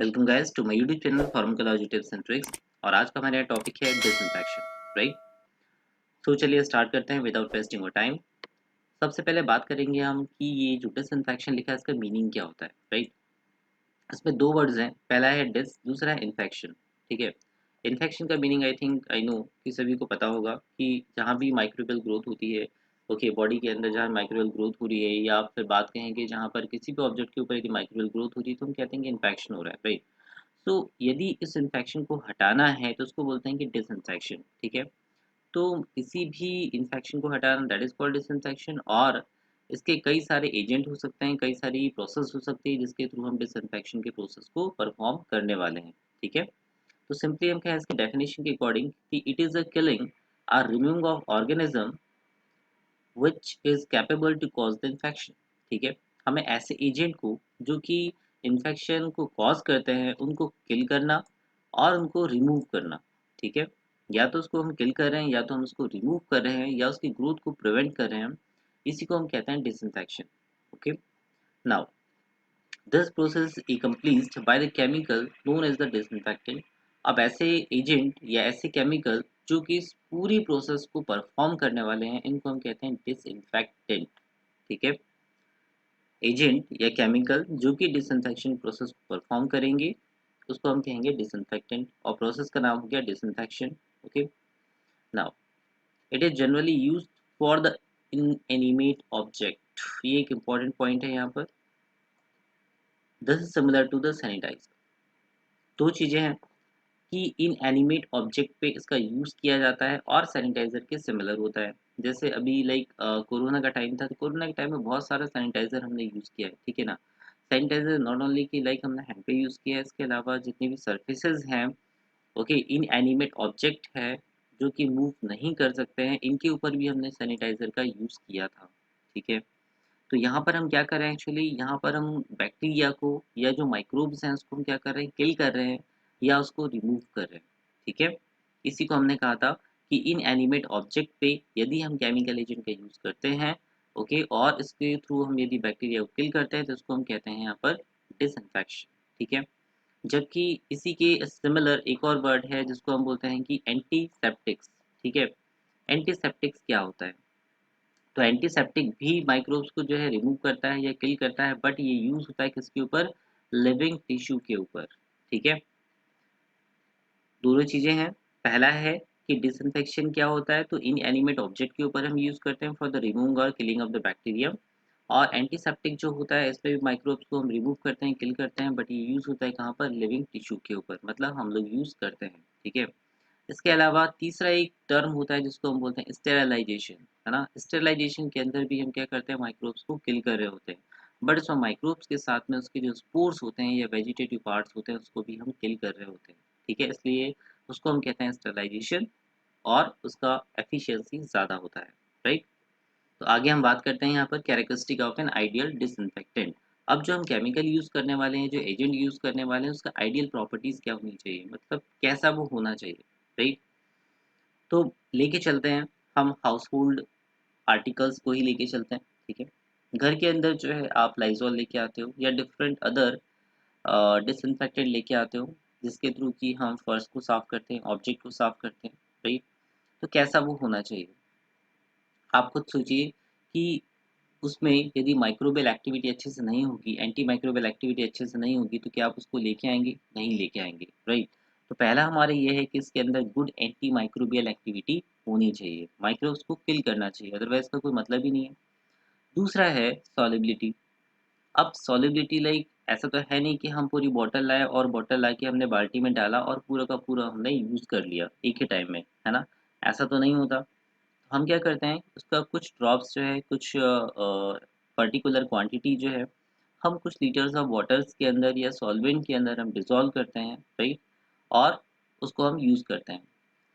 Welcome guys to my YouTube channel pharmacology tips and tricks. और आज का हमारा टॉपिक है डिसइंफेक्शन। राइट। तो चलिए स्टार्ट करते हैं विदाउट वेस्टिंग टाइम। सबसे पहले बात करेंगे हम कि ये जो डिसइंफेक्शन लिखा है इसका मीनिंग क्या होता है। राइट। इसमें दो वर्ड्स हैं, पहला है डिस, दूसरा है इन्फेक्शन। ठीक है। इन्फेक्शन का meaning I think I know कि सभी को पता होगा कि जहाँ भी माइक्रोबियल ग्रोथ होती है, ओके, बॉडी के अंदर जहाँ माइक्रोबियल ग्रोथ हो रही है, या फिर बात कहेंगे जहाँ पर किसी भी ऑब्जेक्ट के ऊपर यदि माइक्रोबियल ग्रोथ हो रही है तो हम कहते हैं कि इन्फेक्शन हो रहा है। राइट। तो यदि इस इन्फेक्शन को हटाना है तो उसको बोलते हैं कि डिसइंफेक्शन। ठीक है। तो किसी भी इन्फेक्शन को हटाना दैट इज कॉल्ड डिसइंफेक्शन। और इसके कई सारे एजेंट हो सकते हैं, कई सारी प्रोसेस हो सकती है जिसके थ्रू हम डिसइंफेक्शन के प्रोसेस को परफॉर्म करने वाले हैं। ठीक है। तो सिंपली हम कहें इसके डेफिनेशन के अकॉर्डिंग कि इट इज अ किलिंग और removing of organism which is capable to cause the infection. ठीक है। हमें ऐसे एजेंट को जो कि इन्फेक्शन को कॉज करते हैं उनको किल करना और उनको रिमूव करना। ठीक है। या तो उसको हम किल कर रहे हैं, या तो हम उसको रिमूव कर रहे हैं, या उसकी ग्रोथ को प्रिवेंट कर रहे हैं। इसी को हम कहते हैं disinfection. Okay. Now this process is accomplished by the chemical known as the disinfectant। अब ऐसे एजेंट या ऐसे केमिकल जो कि इस पूरी प्रोसेस को परफॉर्म करने वाले हैं इनको हम कहते हैं डिसइंफेक्टेंट। ठीक है। एजेंट या केमिकल जो कि डिसइंफेक्शन प्रोसेस को परफॉर्म करेंगे उसको हम कहेंगे डिसइंफेक्टेंट, और प्रोसेस का नाम हो गया disinfection. Okay. Now it is generally used for the inanimate object. ये एक इंपॉर्टेंट पॉइंट है यहाँ पर। This is similar to the sanitiser. दो चीजें हैं कि इन एनिमेट ऑब्जेक्ट पे इसका यूज किया जाता है और सैनिटाइजर के सिमिलर होता है। जैसे अभी लाइक कोरोना का टाइम था, तो कोरोना के टाइम में बहुत सारा सैनिटाइजर हमने यूज किया है। ठीक है ना। सैनिटाइजर नॉट ओनली कि लाइक हमने हैंड पे यूज किया है, इसके अलावा जितनी भी सर्फेसेज हैं, ओके, इन एनिमेट ऑब्जेक्ट है जो कि मूव नहीं कर सकते हैं, इनके ऊपर भी हमने सैनिटाइजर का यूज किया था। ठीक है। तो यहाँ पर हम क्या कर रहे हैं, एक्चुअली यहाँ पर हम बैक्टीरिया को या जो माइक्रोब्स हैं उसको हम क्या कर रहे हैं, किल कर रहे हैं या उसको रिमूव कर रहे हैं। ठीक है। इसी को हमने कहा था कि इन एनिमेट ऑब्जेक्ट पे यदि हम केमिकल एजेंट का यूज करते हैं, ओके, और इसके थ्रू हम यदि बैक्टीरिया को किल करते हैं तो इसको हम कहते हैं यहाँ पर डिसइंफेक्शन। ठीक है। जबकि इसी के सिमिलर एक और वर्ड है जिसको हम बोलते हैं कि एंटीसेप्टिक्स। ठीक है। एंटीसेप्टिक्स क्या होता है? तो एंटीसेप्टिक भी माइक्रोब्स को जो है रिमूव करता है या किल करता है, बट ये यूज होता है किसके ऊपर? लिविंग टिश्यू के ऊपर। ठीक है। दोनों चीजें हैं। पहला है कि डिसइंफेक्शन क्या होता है, तो इन एनिमेट ऑब्जेक्ट के ऊपर हम यूज करते हैं फॉर द रिमूविंग और किलिंग ऑफ द बैक्टीरिया। और एंटीसेप्टिक जो होता है इसमें भी माइक्रोब्स को हम रिमूव करते हैं, किल करते हैं, बट ये यूज होता है कहाँ पर? लिविंग टिश्यू के ऊपर, मतलब हम लोग यूज करते हैं। ठीक है। इसके अलावा तीसरा एक टर्म होता है जिसको हम बोलते हैं स्टेरलाइजेशन। है ना। स्टेरलाइजेशन के अंदर भी हम क्या करते हैं, माइक्रोब्स को किल कर रहे होते हैं, बट उसमें माइक्रोब्स के साथ में उसके जो स्पोर्स होते हैं या वेजिटेटिव पार्ट्स होते हैं उसको भी हम किल कर रहे होते हैं। ठीक है। इसलिए उसको हम कहते हैं स्टेरलाइजेशन, और उसका एफिशिएंसी ज़्यादा होता है। राइट। तो आगे हम बात करते हैं यहाँ पर characteristic of an ideal disinfectant. अब जो हम केमिकल यूज करने वाले हैं, जो एजेंट यूज करने वाले हैं, उसका आइडियल प्रॉपर्टीज क्या होनी चाहिए, मतलब कैसा वो होना चाहिए। राइट। तो लेके चलते हैं हम हाउस होल्ड आर्टिकल्स को ही लेके चलते हैं। ठीक है। घर के अंदर जो है आप लाइजॉल लेके आते हो या डिफरेंट अदर डिसइंफेक्टेंट लेके आते हो, जिसके थ्रू कि हम फर्श को साफ करते हैं, ऑब्जेक्ट को साफ करते हैं। राइट। तो कैसा वो होना चाहिए? आप खुद सोचिए कि उसमें यदि माइक्रोबियल एक्टिविटी अच्छे से नहीं होगी, एंटी माइक्रोबियल एक्टिविटी अच्छे से नहीं होगी, तो क्या आप उसको लेके आएंगे? नहीं लेके आएंगे। राइट। तो पहला हमारा ये है कि इसके अंदर गुड एंटी माइक्रोबियल एक्टिविटी होनी चाहिए, माइक्रोब्स को किल करना चाहिए, अदरवाइज का कोई मतलब ही नहीं है। दूसरा है सॉलिबिलिटी। अब सॉलिबिलिटी लाइक ऐसा तो है नहीं कि हम पूरी बॉटल लाए और बॉटल ला के हमने बाल्टी में डाला और पूरा का पूरा हमने यूज कर लिया एक ही टाइम में, है ना। ऐसा तो नहीं होता। हम क्या करते हैं, उसका कुछ ड्रॉप्स जो है, कुछ पर्टिकुलर क्वांटिटी जो है, हम कुछ लीटर्स ऑफ वाटर्स के अंदर या सॉल्वेंट के अंदर हम डिसॉल्व करते हैं। राइट। और उसको हम यूज़ करते हैं।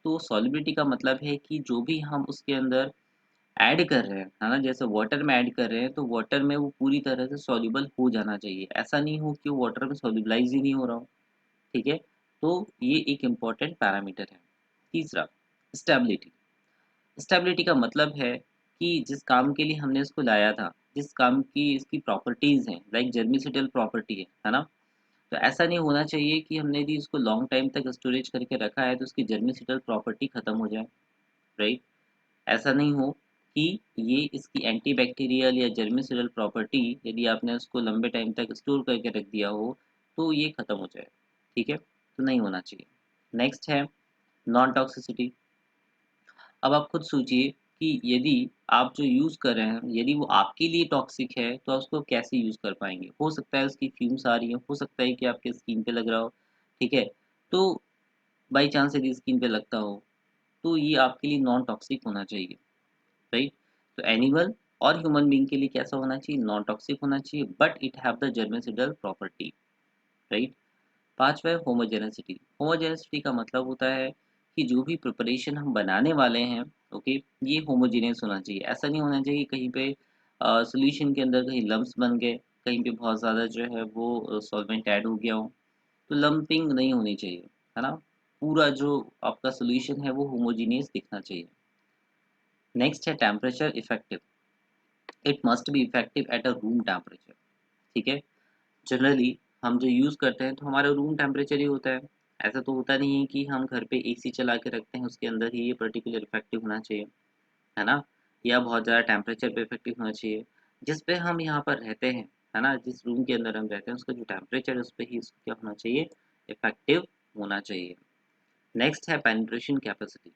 तो सॉलिबिलिटी का मतलब है कि जो भी हम उसके अंदर ऐड कर रहे हैं, है ना, जैसे वाटर में ऐड कर रहे हैं तो वाटर में वो पूरी तरह से सॉल्युबल हो जाना चाहिए। ऐसा नहीं हो कि वो वाटर में सॉल्युबलाइज ही नहीं हो रहा हो। ठीक है। तो ये एक इम्पॉर्टेंट पैरामीटर है। तीसरा, स्टेबिलिटी। स्टेबिलिटी का मतलब है कि जिस काम के लिए हमने इसको लाया था, जिस काम की इसकी प्रॉपर्टीज हैं, लाइक जर्मिसिटल प्रॉपर्टी है ना, तो ऐसा नहीं होना चाहिए कि हमने यदि इसको लॉन्ग टाइम तक स्टोरेज करके रखा है तो उसकी जर्मिसिटल प्रॉपर्टी खत्म हो जाए, राइट? ऐसा नहीं हो कि ये इसकी एंटीबैक्टीरियल या जर्मिसिडल प्रॉपर्टी यदि आपने उसको लंबे टाइम तक स्टोर करके रख दिया हो तो ये खत्म हो जाए, ठीक है? तो नहीं होना चाहिए। नेक्स्ट है नॉन टॉक्सिसिटी। अब आप खुद सोचिए कि यदि आप जो यूज़ कर रहे हैं यदि वो आपके लिए टॉक्सिक है तो आप उसको कैसे यूज़ कर पाएंगे? हो सकता है उसकी फ्यूम्स आ रही हैं, हो सकता है कि आपके स्किन पे लग रहा हो, ठीक है? तो बाई चांस यदि स्किन पे लगता हो तो ये आपके लिए नॉन टॉक्सिक होना चाहिए, राइट? तो एनिमल और ह्यूमन बीइंग के लिए कैसा होना चाहिए? नॉन टॉक्सिक होना चाहिए but it have the germicidal property, right? पांचवा है होमोजेनिसिटी। होमोजेनिसिटी का मतलब होता है कि जो भी प्रिपरेशन हम बनाने वाले हैं, ओके, ये होमोजेनियस होना चाहिए। ऐसा नहीं होना चाहिए कि कहीं पे सॉल्यूशन के अंदर कहीं लम्प्स बन गए, कहीं पे बहुत ज़्यादा जो है वो सॉल्वेंट ऐड हो गया हो, तो लंपिंग नहीं होनी चाहिए, है ना? पूरा जो आपका सॉल्यूशन है वो होमोजेनियस दिखना चाहिए। नेक्स्ट है temperature effective. It must be effective at a room temperature, ठीक है? जनरली हम जो यूज़ करते हैं तो हमारा रूम टेम्परेचर ही होता है। ऐसा तो होता नहीं है कि हम घर पे एसी चला के रखते हैं उसके अंदर ही ये पर्टिकुलर इफेक्टिव होना चाहिए, है ना? या बहुत ज़्यादा टेम्परेचर पे इफेक्टिव होना चाहिए। जिस पे हम यहाँ पर रहते हैं, है ना? जिस रूम के अंदर हम रहते हैं उसका जो टेम्परेचर है उस पे ही इसको क्या होना चाहिए? इफेक्टिव होना चाहिए। नेक्स्ट है पेनिट्रेशन कैपेसिटी।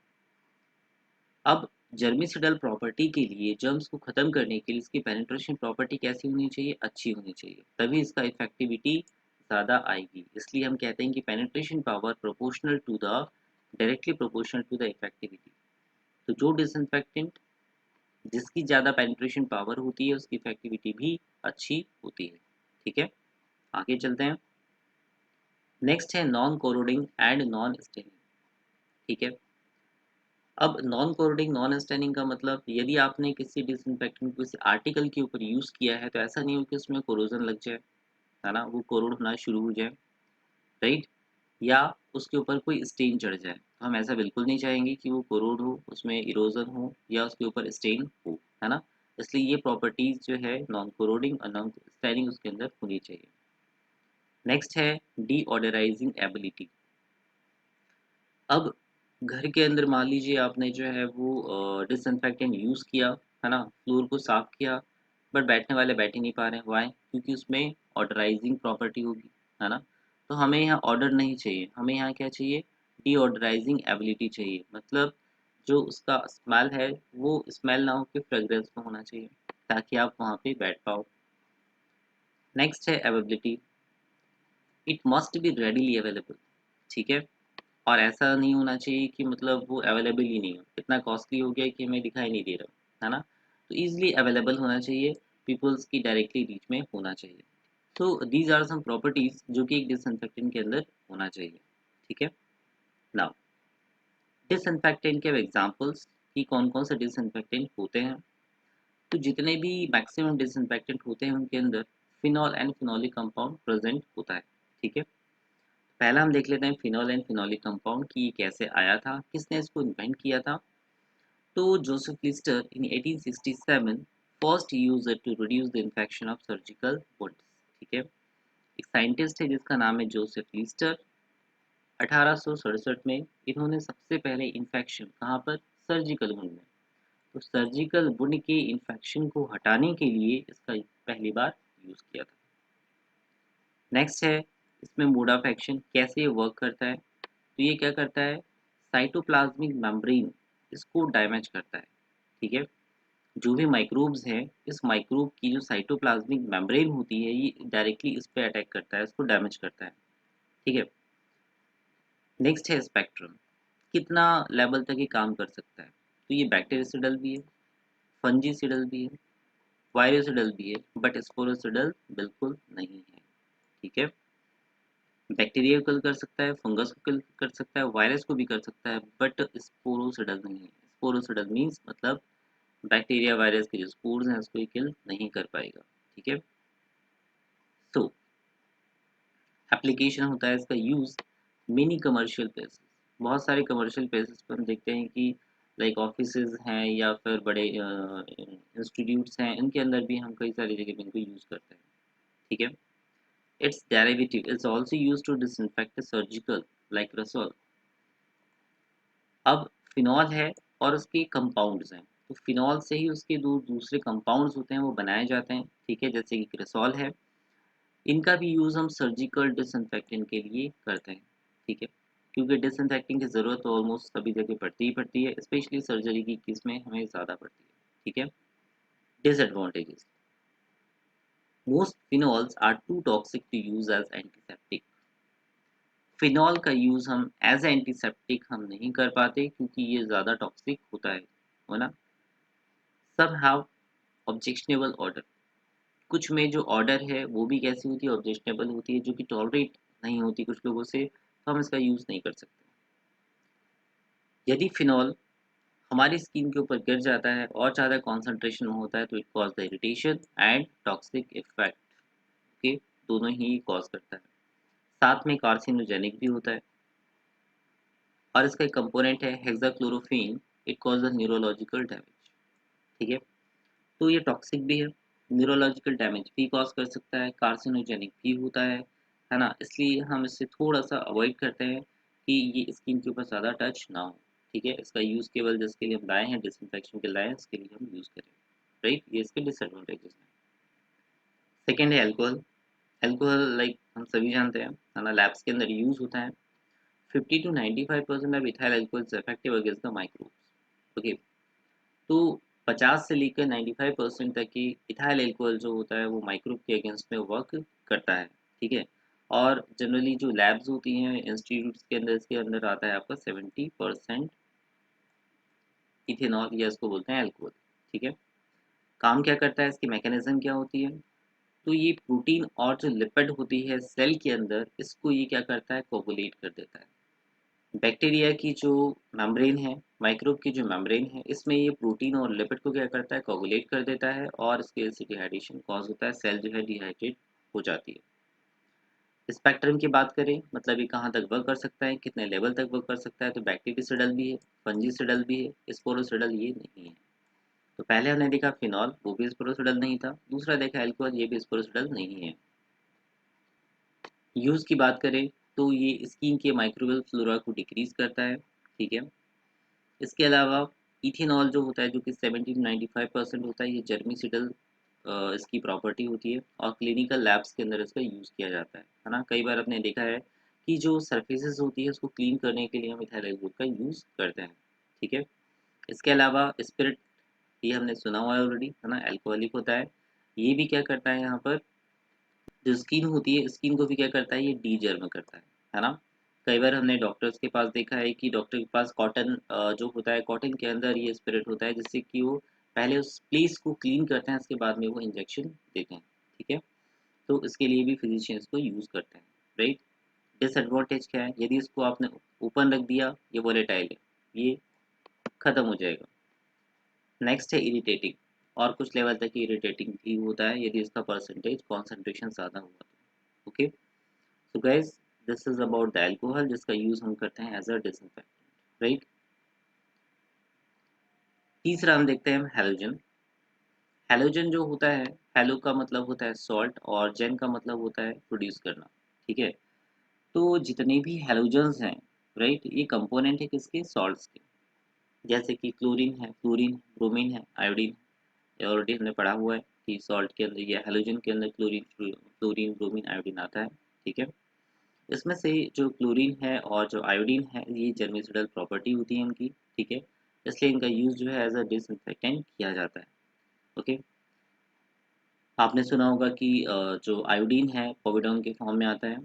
अब जर्मिसिडल प्रॉपर्टी के लिए जर्म्स को खत्म करने के लिए इसकी पेनिट्रेशन प्रॉपर्टी कैसी होनी चाहिए? अच्छी होनी चाहिए, तभी इसका इफेक्टिविटी ज़्यादा आएगी। इसलिए हम कहते हैं कि penetration power proportional to the directly proportional to the effectivity. तो जो डिसइंफेक्टेंट जिसकी ज़्यादा पेनिट्रेशन पावर होती है उसकी इफेक्टिविटी भी अच्छी होती है, ठीक है? आगे चलते हैं। नेक्स्ट है non corroding and non staining, ठीक है? अब नॉन कोरोडिंग नॉन स्टेनिंग का मतलब यदि आपने किसी डिसइंफेक्टेंट को किसी आर्टिकल के ऊपर यूज़ किया है तो ऐसा नहीं हो कि उसमें कोरोजन लग जाए, है ना? वो कोरोड होना शुरू हो जाए, राइट? या उसके ऊपर कोई स्टेन चढ़ जाए, तो हम ऐसा बिल्कुल नहीं चाहेंगे कि वो कोरोड हो, उसमें इरोजन हो या उसके ऊपर स्टेन हो, है ना? इसलिए ये प्रॉपर्टीज जो है नॉन कोरोडिंग और नॉन स्टेनिंग उसके अंदर होनी चाहिए। नेक्स्ट है डीओडराइजिंग एबिलिटी। अब घर के अंदर मान लीजिए आपने जो है वो डिसइंफेक्टेंट यूज़ किया, है ना? फ्लोर को साफ किया, बट बैठने वाले बैठ ही नहीं पा रहे हैं, व्हाई? क्योंकि उसमें ऑडराइजिंग प्रॉपर्टी होगी, है ना? तो हमें यहाँ ऑर्डर नहीं चाहिए, हमें यहाँ क्या चाहिए? डीऑडराइजिंग एबिलिटी चाहिए। मतलब जो उसका स्मेल है वो स्मेल ना हो के फ्रेग्रेंस में होना चाहिए, ताकि आप वहाँ पे बैठ पाओ। नेक्स्ट है availability. It must be readily available, ठीक है? और ऐसा नहीं होना चाहिए कि मतलब वो अवेलेबल ही नहीं हो, इतना कॉस्टली हो गया कि हमें दिखाई नहीं दे रहा, है ना? तो ईजिली अवेलेबल होना चाहिए, पीपल्स की डायरेक्टली रीच में होना चाहिए। तो दीज आर सम प्रॉपर्टीज जो कि एक डिसइंफेक्टेंट के अंदर होना चाहिए, ठीक है? नाउ डिसइंफेक्टेंट के एग्जांपल्स कि कौन कौन से डिसइंफेक्टेंट होते हैं। तो जितने भी मैक्सिमम डिसइंफेक्टेंट होते हैं उनके अंदर phenol and phenolic compound present होता है, ठीक है? पहला हम देख लेते हैं फिनॉल एंड फिनोलिक कंपाउंड कि ये कैसे आया था, किसने इसको इन्वेंट किया था। तो Joseph Lister in 1867 first used it to reduce the infection of surgical wounds, ठीक है? एक साइंटिस्ट है जिसका नाम है जोसेफ लिस्टर। 1867 में इन्होंने सबसे पहले इन्फेक्शन कहाँ पर? सर्जिकल वुंड में। तो सर्जिकल वुंड के इन्फेक्शन को हटाने के लिए इसका पहली बार यूज किया था। नेक्स्ट है इसमें मोड ऑफ एक्शन, कैसे ये वर्क करता है? तो ये क्या करता है? साइटोप्लाज्मिक मेम्ब्रेन इसको डैमेज करता है, ठीक है? जो भी माइक्रोब्स हैं इस माइक्रोब की जो साइटोप्लाज्मिक मेम्ब्रेन होती है ये डायरेक्टली इस पे अटैक करता है, इसको डैमेज करता है, ठीक है? नेक्स्ट है स्पेक्ट्रम, कितना लेवल तक ये काम कर सकता है? तो ये बैक्टीरियासिडल भी है, फंजीसिडल भी है, वायरोसिडल भी है, बट स्पोरोसिडल बिल्कुल नहीं है, ठीक है? बैक्टीरिया को किल कर सकता है, फंगस को किल कर सकता है, वायरस को भी कर सकता है, बट स्पोरोसिडल नहीं है। स्पोरोसिडल मीन्स मतलब बैक्टीरिया वायरस के जो स्पोर्स हैं उसको किल नहीं कर पाएगा, ठीक है? तो एप्लीकेशन होता है इसका यूज मेनी कमर्शियल प्लेसेस। बहुत सारे कमर्शियल प्लेसेस पर हम देखते हैं कि लाइक ऑफिसेज हैं या फिर बड़े इंस्टीट्यूट्स हैं, इनके अंदर भी हम कई सारी जगह पे इनको यूज करते हैं, ठीक है? Its derivative is also used to disinfect a surgical like Rasol. अब फिनॉल है और उसके कंपाउंड्स हैं, तो फिनॉल से ही उसके दूसरे कंपाउंड्स होते हैं वो बनाए जाते हैं, ठीक है, जैसे कि क्रेसॉल है। इनका भी यूज़ हम सर्जिकल डिसइंफेक्टेंट के लिए करते हैं, ठीक है, क्योंकि डिसइंफेक्टिंग की ज़रूरत तो ऑलमोस्ट सभी जगह पड़ती ही पड़ती है, स्पेशली सर्जरी की केस में हमें ज़्यादा पड़ती है, ठीक है। Disadvantages: most phenols are too toxic to use as antiseptic. Phenol का यूज़ हम एज एंटीसेप्टिक हम नहीं कर पाते क्योंकि ये ज़्यादा टॉक्सिक होता है ना। सब हैव ऑब्जेक्शनेबल ऑर्डर, कुछ में जो ऑर्डर है वो भी कैसी होती है, ऑब्जेक्शनेबल होती है, जो कि टॉलरेट नहीं होती कुछ लोगों से, तो हम इसका यूज़ नहीं कर सकते। यदि फिनॉल हमारी स्किन के ऊपर गिर जाता है और ज़्यादा कॉन्सेंट्रेशन में होता है तो it cause the irritation and toxic effect, okay, दोनों ही कॉज करता है। साथ में कार्सिनोजेनिक भी होता है और इसका एक कंपोनेंट है hexachlorophene, it cause the neurological damage, ठीक है। तो ये टॉक्सिक भी है, न्यूरोलॉजिकल डैमेज भी कॉज कर सकता है, कार्सिनोजेनिक भी होता है ना, इसलिए हम इससे थोड़ा सा अवॉइड करते हैं कि ये स्किन के ऊपर ज़्यादा टच ना हो, ठीक है। इसका यूज़ केवल जिसके लिए हम लाए हैं, डिसइंफेक्शन के लाए हैं, इसके लिए हम यूज़ करें, राइट, ये इसके डिसएडवांटेजेस हैं। सेकेंड है एल्कोहल। एल्कोहल लाइक हम सभी जानते हैं, है ना, लैब्स के अंदर यूज़ होता है। 50 to 95% of ethyl alcohol is effective against the microbes, okay. तो 50 से लेकर 95% तक की इथाइल एल्कोहल जो होता है वो माइक्रोब के अगेंस्ट में वर्क करता है, ठीक है। और जनरली जो लैब्स होती हैं इंस्टीट्यूट्स के अंदर, इसके अंदर आता है आपका 70% इथेनॉल, या इसको बोलते हैं एल्कोहल, ठीक है। काम क्या करता है, इसकी मैकेनिज्म क्या होती है, तो ये प्रोटीन और जो लिपिड होती है सेल के अंदर, इसको ये क्या करता है, कोगुलेट कर देता है। बैक्टीरिया की जो मेम्ब्रेन है, माइक्रोब की जो मेम्ब्रेन है, इसमें ये प्रोटीन और लिपिड को क्या करता है, कोगुलेट कर देता है और इसके से डिहाइड्रेशन कॉज होता है, सेल जो है डिहाइड्रेट हो जाती है। स्पेक्ट्रम की बात करें, मतलब ये कहाँ तक वर्क कर सकता है, कितने लेवल तक वर्क कर सकता है, तो बैक्टीरियासिडल भी है, फंजीसिडल भी है, स्पोरोसिडल ये नहीं है। तो पहले हमने देखा फिनॉल, वो भी स्पोरोसिडल नहीं था, दूसरा देखा एल्कोहल, ये भी स्पोरोसिडल नहीं है। यूज की बात करें तो ये स्किन के माइक्रोबियल फ्लोरा को डिक्रीज करता है, ठीक है। इसके अलावा इथेनॉल जो होता है, जो कि 70 to 95% होता है, ये जर्मिसिडल इसकी प्रॉपर्टी होती है और क्लिनिकल लैब्स के अंदर इसका यूज़ किया जाता है ना। कई बार आपने देखा है कि जो सरफेसेस होती है उसको क्लीन करने के लिए हम इथाइल एल्कोहल का यूज़ करते हैं, ठीक है। इसके अलावा स्पिरिट, ये हमने सुना हुआ है ऑलरेडी, है ना, अल्कोहलिक होता है। ये भी क्या करता है, यहाँ पर जो स्किन होती है, स्किन को भी क्या करता है, ये डीजर्म करता है ना। कई बार हमने डॉक्टर्स के पास देखा है कि डॉक्टर के पास कॉटन जो होता है, कॉटन के अंदर ये स्पिरिट होता है, जिससे कि वो पहले उस प्लेस को क्लीन करते हैं, उसके बाद में वो इंजेक्शन देते हैं, ठीक है। तो इसके लिए भी फिजिशियंस को यूज़ करते हैं, राइट। डिसएडवांटेज क्या है, यदि इसको आपने ओपन रख दिया, ये वोलेटाइल है, ये खत्म हो जाएगा। नेक्स्ट है इरिटेटिंग, और कुछ लेवल तक इरिटेटिंग भी होता है यदि इसका परसेंटेज कॉन्सेंट्रेशन ज़्यादा हुआ तो, okay. So guys, this is about the alcohol, जिसका यूज़ हम करते हैं एज अ डिसइंफेक्टेंट, राइट। तीसरा हम देखते हैं हैलोजन। हैलोजन जो होता है, हैलो का मतलब होता है सॉल्ट और जेन का मतलब होता है प्रोड्यूस करना, ठीक है। तो जितने भी हैलोजन्स हैं, राइट, ये कंपोनेंट है किसके, सॉल्ट्स के, जैसे कि क्लोरीन है, फ्लोरीन, ब्रोमीन है, आयोडीन। ये ऑलरेडी हमने पढ़ा हुआ है कि सॉल्ट के अंदर या हैलोजन के अंदर क्लोरीन, फ्लोरीन, ब्रोमीन, आयोडीन आता है, ठीक है। इसमें से जो क्लोरीन है और जो आयोडीन है, ये जर्मिसिडल प्रॉपर्टी होती है इनकी, ठीक है। इसलिए इनका यूज जो है एज अ डिसइंफेक्टेंट किया जाता है, ओके। आपने सुना होगा कि जो आयोडीन है पोविडोन के फॉर्म में आता है,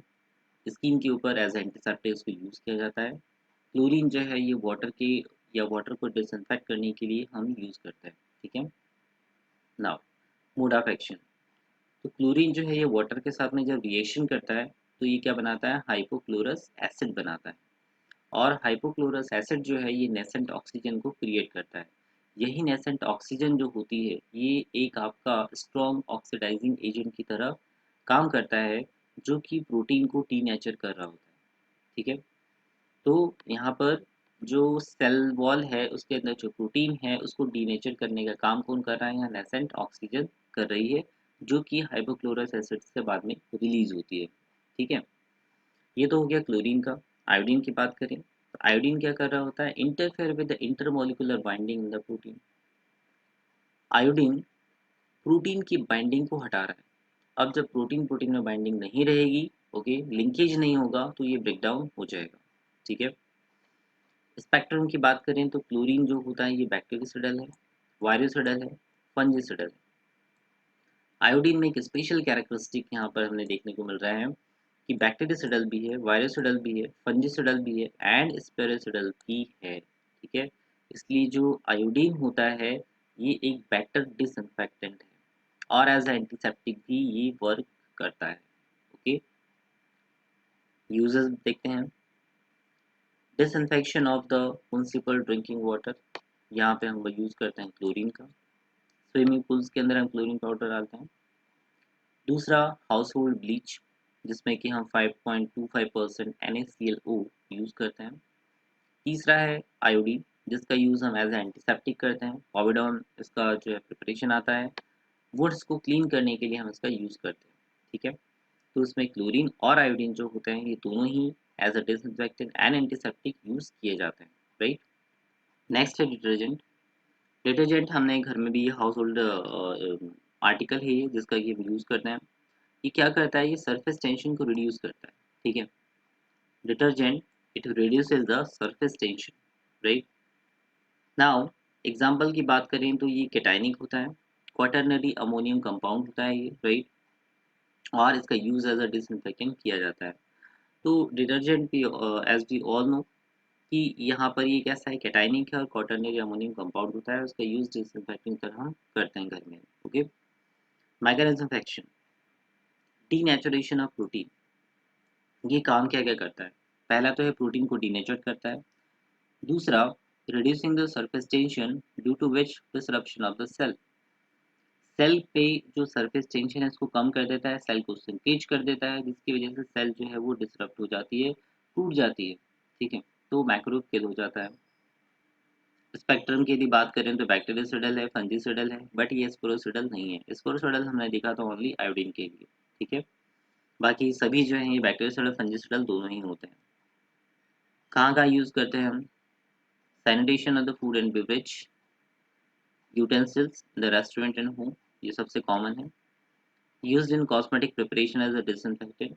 स्किन के ऊपर एज एंटीसेप्टिक इसको यूज किया जाता है। क्लोरीन जो है ये वाटर के या वाटर को डिसइंफेक्ट करने के लिए हम यूज करते हैं, ठीक है। Now, mode of action. तो क्लोरीन जो है ये वाटर के साथ में जब रिएक्शन करता है तो ये क्या बनाता है, हाइपोक्लोरस एसिड बनाता है। और हाइपोक्लोरस एसिड जो है ये नेसेंट ऑक्सीजन को क्रिएट करता है। यही नेसेंट ऑक्सीजन जो होती है, ये एक आपका स्ट्रॉन्ग ऑक्सीडाइजिंग एजेंट की तरह काम करता है, जो कि प्रोटीन को डीनेचर कर रहा होता है, ठीक है। तो यहाँ पर जो सेल वॉल है उसके अंदर जो प्रोटीन है उसको डीनेचर करने का काम कौन कर रहा है, यहाँ नेसेंट ऑक्सीजन कर रही है, जो कि हाइपोक्लोरस एसिड से बाद में रिलीज होती है। ठीक है, ये तो हो गया क्लोरीन का। आयोडीन की बात करें तो आयोडीन क्या कर रहा होता है, interfere with the intermolecular binding in the protein. Iodine protein की बाइंडिंग को हटा रहा है। अब जब प्रोटीन प्रोटीन में बाइंडिंग नहीं रहेगी, ओके, लिंकेज नहीं होगा, तो ये ब्रेक डाउन हो जाएगा। ठीक है, स्पेक्ट्रम की बात करें तो क्लोरीन जो होता है ये बैक्टीरियोसिडल है, वायरोसिडल है, फंजिसिडल है। आयोडीन में एक स्पेशल कैरेक्टरिस्टिक यहाँ पर हमें देखने को मिल रहा है कि बैक्टीरियोसिडल भी है, वायरोसिडल भी है, फंजिसिडल भी है एंड स्पेरोसिडल भी है। ठीक है, इसलिए जो आयोडीन होता है ये एक बेटर डिसइंफेक्टेंट है और एज एंटीसेप्टिक भी ये वर्क करता है। ओके, यूजेस देखते हैं। Disinfection of the municipal drinking water, यहाँ पे हम यूज करते हैं क्लोरीन का। स्विमिंग पूल्स के अंदर हम क्लोरीन पाउडर डालते हैं। दूसरा, हाउस होल्ड ब्लीच, जिसमें कि हम 5.25% NaClO यूज करते हैं। तीसरा है आयोडीन, जिसका यूज हम एज एंटीसेप्टिक करते हैं। पॉविडॉन इसका जो है प्रिपरेशन आता है, वुड्स को क्लीन करने के लिए हम इसका यूज करते हैं। ठीक है, तो इसमें क्लोरीन और आयोडीन जो होते हैं ये दोनों ही as a disinfectant and antiseptic use किए जाते हैं। राइट, नेक्स्ट है डिटर्जेंट। डिटर्जेंट हमने घर में भी हाउस होल्ड आर्टिकल है ये, जिसका ये यूज करते हैं। ये क्या करता है, ये सरफेस टेंशन को रिड्यूस करता है। ठीक है, detergent it reduces the surface tension. Right, now example की बात करें तो ये केटाइनिक होता है, क्वाटरनरी अमोनियम कंपाउंड होता है ये। राइट, और इसका यूज एज अ डिसइंफेक्टेंट किया जाता है। तो डिटर्जेंट भी एज वी ऑल नो कि यहाँ पर ये कैसा है, केटाइनिक है और क्वाटरनरी अमोनियम कंपाउंड होता है, उसका यूज डिसइंफेक्टिंग तरह हम करते हैं घर में। Okay, mechanism of action, denaturation of protein. ये काम क्या क्या करता है, पहला तो है प्रोटीन को डीनेचर करता है। दूसरा, reducing the surface tension due to which disruption of the cell. Cell पे जो सरफेस टेंशन है इसको कम कर देता है, सेल को सिंकेज कर देता है, जिसकी वजह से सेल जो है वो डिसरप्ट हो जाती है, टूट जाती है। ठीक है, तो मैक्रो किल हो जाता है। स्पेक्ट्रम की यदि बात करें तो बैक्टीरियोसिडल है, फंजीसिडल है, बट ये स्पोरोसिडल नहीं है। स्पोरोसिडल हमने देखा था ओनली आयोडीन के लिए। ठीक है, बाकी सभी जो है ये बैक्टीरियोसिडल फंजीसिडल दोनों ही होते हैं। कहाँ कहाँ यूज करते हैं हम, sanitation of the food and beverage utensils in the restaurant and home, ये सबसे कॉमन है। Used in cosmetic preparation as a disinfectant,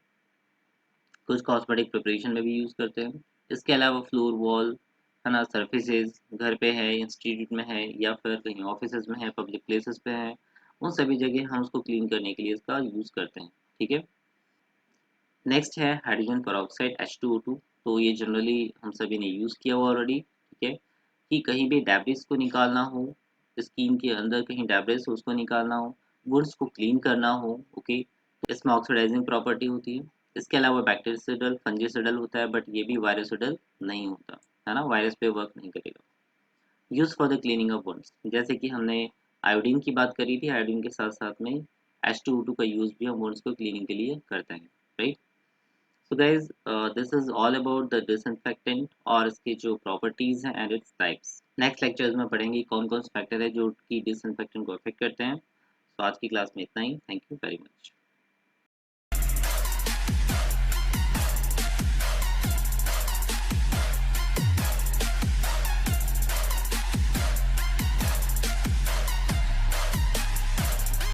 कुछ कॉस्मेटिक प्रिपरेशन में भी यूज करते हैं। इसके अलावा फ्लोर वॉल है ना, सर्फेसेज घर पे है, इंस्टीट्यूट में है, या फिर कहीं ऑफिस में है, पब्लिक प्लेसेस पे है, उन सभी जगह हम उसको क्लीन करने के लिए इसका यूज करते हैं। ठीक है, नेक्स्ट है हाइड्रोजन पेरोक्साइड H2O2। तो ये जनरली हम सभी ने यूज किया हुआ ऑलरेडी। ठीक है, कि कहीं भी डैब्रिस को निकालना हो, स्किन के अंदर कहीं डैब्रिस हो उसको निकालना हो, वुड्स को क्लीन करना हो। ओके, तो इसमें ऑक्सीडाइजिंग प्रॉपर्टी होती है। इसके अलावा बैक्टीरियोसिडल फंजीसिडल होता है, बट ये भी वायरोसिडल नहीं होता है ना, वायरस पे वर्क नहीं करेगा। Use for the cleaning of woods, जैसे कि हमने आयोडीन की बात करी थी, आयोडीन के साथ साथ में H2O2 का यूज भी हम वुड्स को क्लीनिंग के लिए करते हैं। Right, so guys this is all about the disinfectant और इसके जो प्रॉपर्टीज हैं and its types. Next lectures में पढ़ेंगे कौन कौन से फैक्टर है जो कि डिसइंफेक्टेंट को अफेक्ट करते हैं। तो आज की क्लास में इतना ही, थैंक यू वेरी मच।